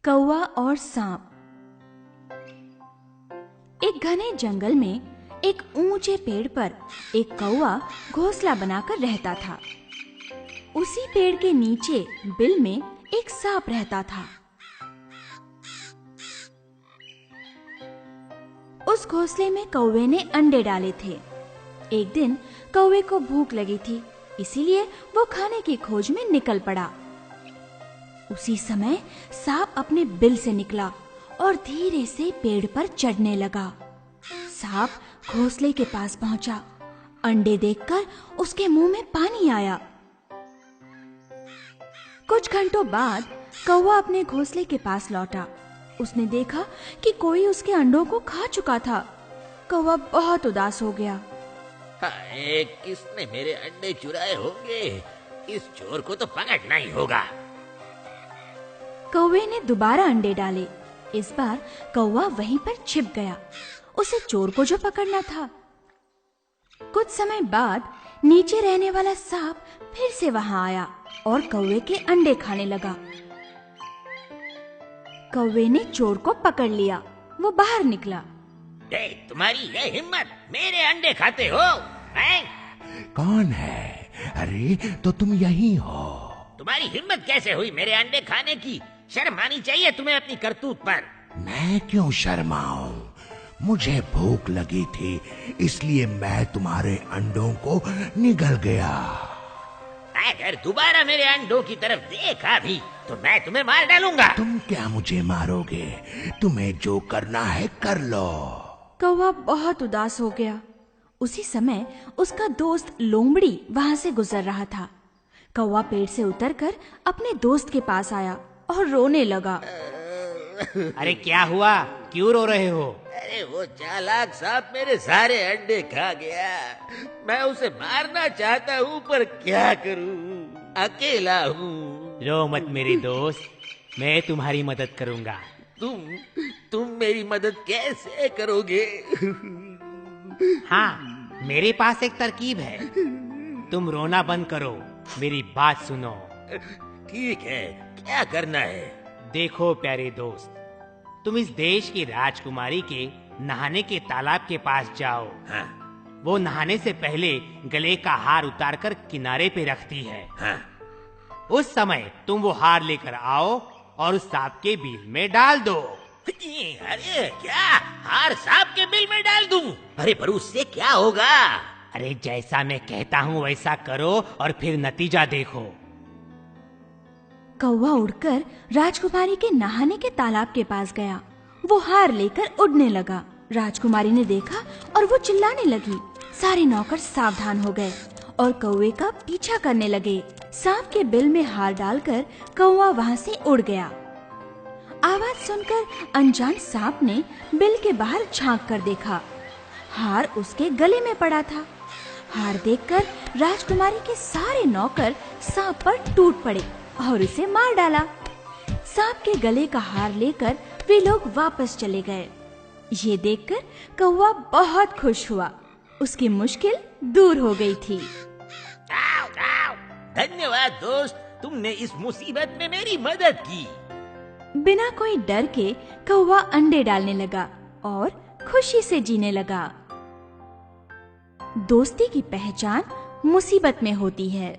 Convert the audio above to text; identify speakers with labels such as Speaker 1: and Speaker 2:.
Speaker 1: कौवा और सांप। एक घने जंगल में एक ऊंचे पेड़ पर एक कौवा घोंसला बनाकर रहता था। उसी पेड़ के नीचे बिल में एक सांप रहता था। उस घोंसले में कौवे ने अंडे डाले थे। एक दिन कौवे को भूख लगी थी, इसीलिए वो खाने की खोज में निकल पड़ा। उसी समय सांप अपने बिल से निकला और धीरे से पेड़ पर चढ़ने लगा। सांप घोंसले के पास पहुंचा। अंडे देखकर उसके मुंह में पानी आया। कुछ घंटों बाद कौवा अपने घोंसले के पास लौटा। उसने देखा कि कोई उसके अंडों को खा चुका था। कौवा बहुत उदास हो गया।
Speaker 2: हाय, किसने मेरे अंडे चुराए होंगे? इस चोर को तो पकड़ना ही होगा।
Speaker 1: कौवे ने दोबारा अंडे डाले। इस बार कौवा वहीं पर छिप गया। उसे चोर को जो पकड़ना था। कुछ समय बाद नीचे रहने वाला सांप फिर से वहां आया और कौवे के अंडे खाने लगा। कौवे ने चोर को पकड़ लिया। वो बाहर निकला।
Speaker 2: तुम्हारी ये हिम्मत, मेरे अंडे खाते हो?
Speaker 3: कौन है? अरे तो तुम यही हो।
Speaker 2: तुम्हारी हिम्मत कैसे हुई मेरे अंडे खाने की? शर्म आनी चाहिए तुम्हें अपनी करतूत पर।
Speaker 3: मैं क्यों शर्माऊं? मुझे भूख लगी थी, इसलिए मैं तुम्हारे अंडों को निगल गया।
Speaker 2: अगर दोबारा मेरे अंडों की तरफ देखा भी तो मैं तुम्हें मार डालूंगा।
Speaker 3: तुम क्या मुझे मारोगे? तुम्हें जो करना है कर लो।
Speaker 1: कौवा बहुत उदास हो गया। उसी समय उसका दोस्त लोमड़ी वहां से गुजर रहा था। कौवा पेड़ से उतरकर अपने दोस्त के पास आया और रोने लगा।
Speaker 4: अरे क्या हुआ? क्यों रो रहे हो?
Speaker 2: अरे वो चालाक सांप मेरे सारे अंडे खा गया। मैं उसे मारना चाहता हूँ पर क्या करूँ? अकेला हूँ।
Speaker 4: रो मत मेरे दोस्त, मैं तुम्हारी मदद करूँगा।
Speaker 2: तुम मेरी मदद कैसे करोगे?
Speaker 4: हाँ, मेरे पास एक तरकीब है। तुम रोना बंद करो, मेरी बात सुनो।
Speaker 2: ठीक है, क्या करना है?
Speaker 4: देखो प्यारे दोस्त, तुम इस देश की राजकुमारी के नहाने के तालाब के पास जाओ।
Speaker 2: हाँ।
Speaker 4: वो नहाने से पहले गले का हार उतारकर किनारे पे रखती है।
Speaker 2: हाँ।
Speaker 4: उस समय तुम वो हार लेकर आओ और उस सांप के बिल में डाल दो।
Speaker 2: अरे क्या हार सांप के बिल में डाल दूं? अरे पर उससे क्या होगा?
Speaker 4: अरे जैसा मैं कहता हूँ वैसा करो और फिर नतीजा देखो।
Speaker 1: कौवा उड़कर राजकुमारी के नहाने के तालाब के पास गया। वो हार लेकर उड़ने लगा। राजकुमारी ने देखा और वो चिल्लाने लगी। सारे नौकर सावधान हो गए और कौवे का पीछा करने लगे। सांप के बिल में हार डालकर कौवा वहां से उड़ गया। आवाज सुनकर अनजान सांप ने बिल के बाहर झांक कर देखा। हार उसके गले में पड़ा था। हार देखकर राजकुमारी के सारे नौकर सांप पर टूट पड़े और उसे मार डाला। सांप के गले का हार लेकर वे लोग वापस चले गए। ये देखकर कौवा बहुत खुश हुआ। उसकी मुश्किल दूर हो गई थी।
Speaker 2: आओ, आओ। धन्यवाद दोस्त, तुमने इस मुसीबत में मेरी मदद की।
Speaker 1: बिना कोई डर के कौवा अंडे डालने लगा और खुशी से जीने लगा। दोस्ती की पहचान मुसीबत में होती है।